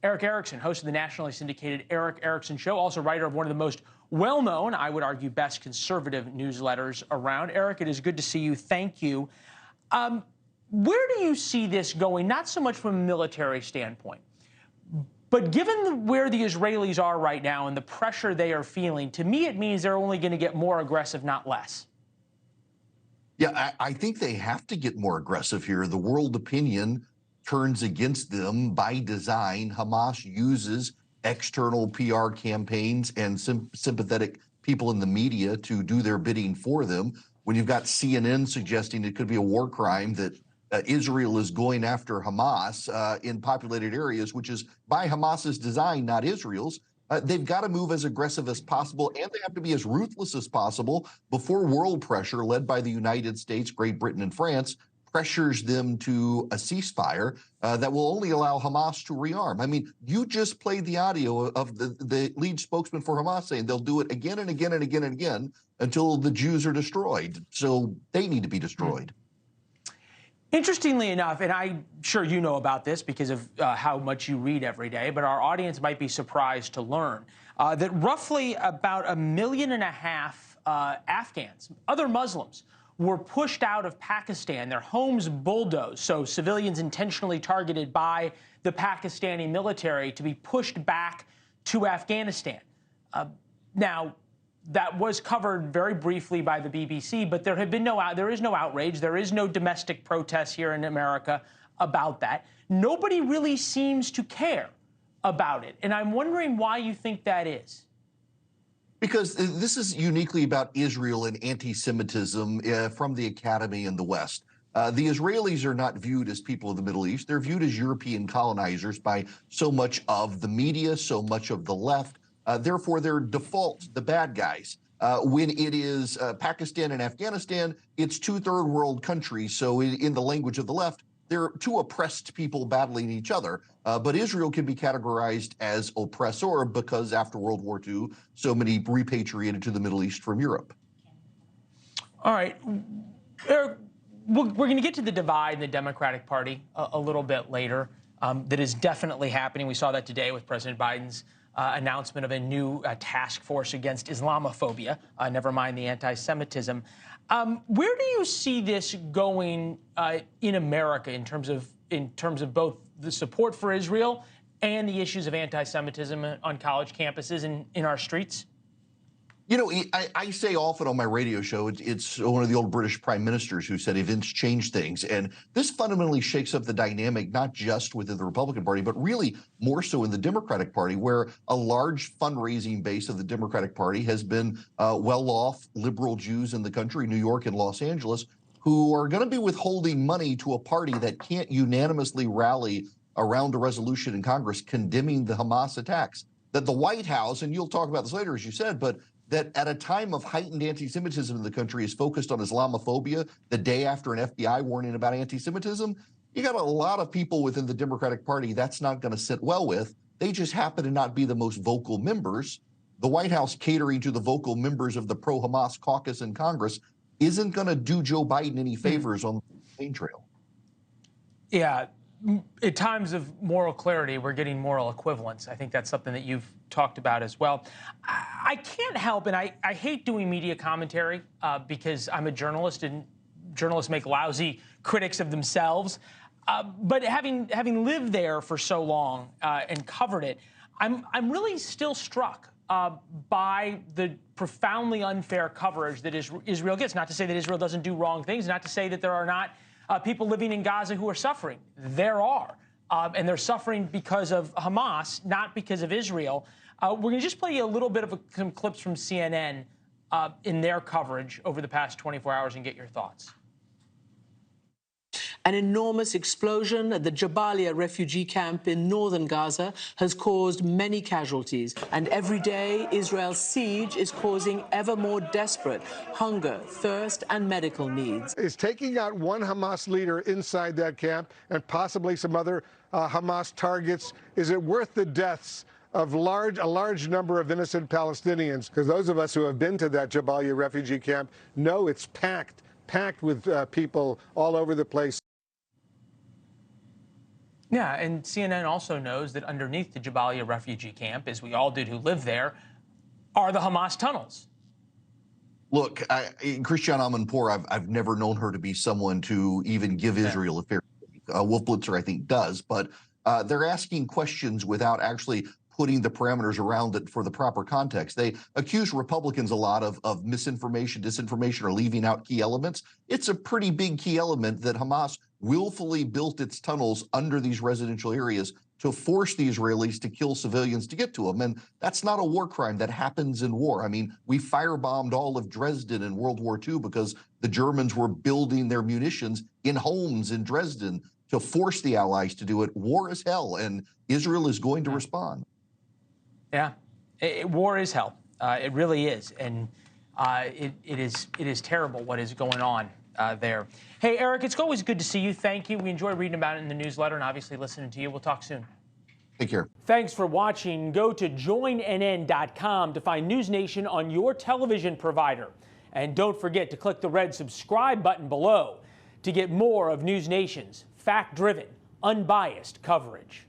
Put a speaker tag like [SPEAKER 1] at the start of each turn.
[SPEAKER 1] Erick Erickson, host of the nationally syndicated Erick Erickson Show, also writer of one of the most well-known, I would argue, best conservative newsletters around. Erick, it is good to see you. Thank you. Where do you see this going? Not so much from a military standpoint, but given where the Israelis are right now and the pressure they are feeling, to me it means they're only going to get more aggressive, not less.
[SPEAKER 2] Yeah, I think they have to get more aggressive here. The world opinion turns against them by design. Hamas uses external PR campaigns and sympathetic people in the media to do their bidding for them. When you've got CNN suggesting it could be a war crime that Israel is going after Hamas in populated areas, which is by Hamas's design, not Israel's, they've got to move as aggressive as possible, and they have to be as ruthless as possible before world pressure, led by the United States, Great Britain, and France, pressures them to a ceasefire that will only allow Hamas to rearm. I mean, you just played the audio of the lead spokesman for Hamas saying they'll do it again and again and again and again until the Jews are destroyed. So they need to be destroyed.
[SPEAKER 1] Interestingly enough, and I'm sure you know about this because of how much you read every day, but our audience might be surprised to learn that roughly about 1.5 million Afghans, other Muslims, were pushed out of Pakistan, their homes bulldozed, so civilians intentionally targeted by the Pakistani military to be pushed back to Afghanistan. Now, that was covered very briefly by the BBC, but there is no outrage. There is no domestic protest here in America about that. Nobody really seems to care about it. And I'm wondering why you think that is.
[SPEAKER 2] Because this is uniquely about Israel and anti-Semitism from the academy in the West. The Israelis are not viewed as people of the Middle East. They're viewed as European colonizers by so much of the media, so much of the left. Therefore, they're default the bad guys. When it is Pakistan and Afghanistan, it's two third world countries. So in the language of the left, they're two oppressed people battling each other. But Israel can be categorized as oppressor because after World War II, so many repatriated to the Middle East from Europe.
[SPEAKER 1] All right. Erick, we're going to get to the divide in the Democratic Party a little bit later. That is definitely happening. We saw that today with President Biden's announcement of a new task force against Islamophobia, never mind the anti-Semitism. Where do you see this going in America in terms of both the support for Israel and the issues of anti-Semitism on college campuses and in our streets?
[SPEAKER 2] You know, I say often on my radio show, it's one of the old British prime ministers who said events change things. And this fundamentally shakes up the dynamic, not just within the Republican Party, but really more so in the Democratic Party, where a large fundraising base of the Democratic Party has been well-off liberal Jews in the country, New York and Los Angeles, who are going to be withholding money to a party that can't unanimously rally around a resolution in Congress condemning the Hamas attacks. That the White House, and you'll talk about this later, as you said, but that at a time of heightened anti-Semitism in the country is focused on Islamophobia the day after an FBI warning about anti-Semitism. You got a lot of people within the Democratic Party that's not going to sit well with. They just happen to not be the most vocal members. The White House catering to the vocal members of the pro-Hamas caucus in Congress isn't going to do Joe Biden any favors on the campaign trail.
[SPEAKER 1] Yeah. At times of moral clarity, we're getting moral equivalence. I think that's something that you've talked about as well. I can't help, and I hate doing media commentary because I'm a journalist, and journalists make lousy critics of themselves. But having lived there for so long and covered it, I'm really still struck by the profoundly unfair coverage that Israel gets. Not to say that Israel doesn't do wrong things, not to say that there are not people living in Gaza who are suffering. There are. And they're suffering because of Hamas, not because of Israel. We're going to just play you a little bit of some clips from CNN in their coverage over the past 24 hours and get your thoughts.
[SPEAKER 3] An enormous explosion at the Jabalia refugee camp in northern Gaza has caused many casualties. And every day, Israel's siege is causing ever more desperate hunger, thirst, and medical needs.
[SPEAKER 4] Is taking out one Hamas leader inside that camp and possibly some other Hamas targets, is it worth the deaths of a large number of innocent Palestinians? Because those of us who have been to that Jabalia refugee camp know it's packed with people all over the place.
[SPEAKER 1] Yeah, and CNN also knows that underneath the Jabalia refugee camp, as we all did who live there, are the Hamas tunnels.
[SPEAKER 2] Look, Christiane Amanpour, I've never known her to be someone to even give Israel a fair shake. Wolf Blitzer, I think, does, but they're asking questions without actually putting the parameters around it for the proper context. They accuse Republicans a lot of misinformation, disinformation, or leaving out key elements. It's a pretty big key element that Hamas willfully built its tunnels under these residential areas to force the Israelis to kill civilians to get to them. And that's not a war crime. That happens in war. I mean, we firebombed all of Dresden in World War II because the Germans were building their munitions in homes in Dresden to force the Allies to do it. War is hell, and Israel is going to respond.
[SPEAKER 1] Yeah, war is hell. It really is. And it is terrible what is going on there. Hey, Eric, it's always good to see you. Thank you. We enjoy reading about it in the newsletter and obviously listening to you. We'll talk soon.
[SPEAKER 2] Take care.
[SPEAKER 1] Thanks for watching. Go to joinnn.com to find NewsNation on your television provider. And don't forget to click the red subscribe button below to get more of NewsNation's fact-driven, unbiased coverage.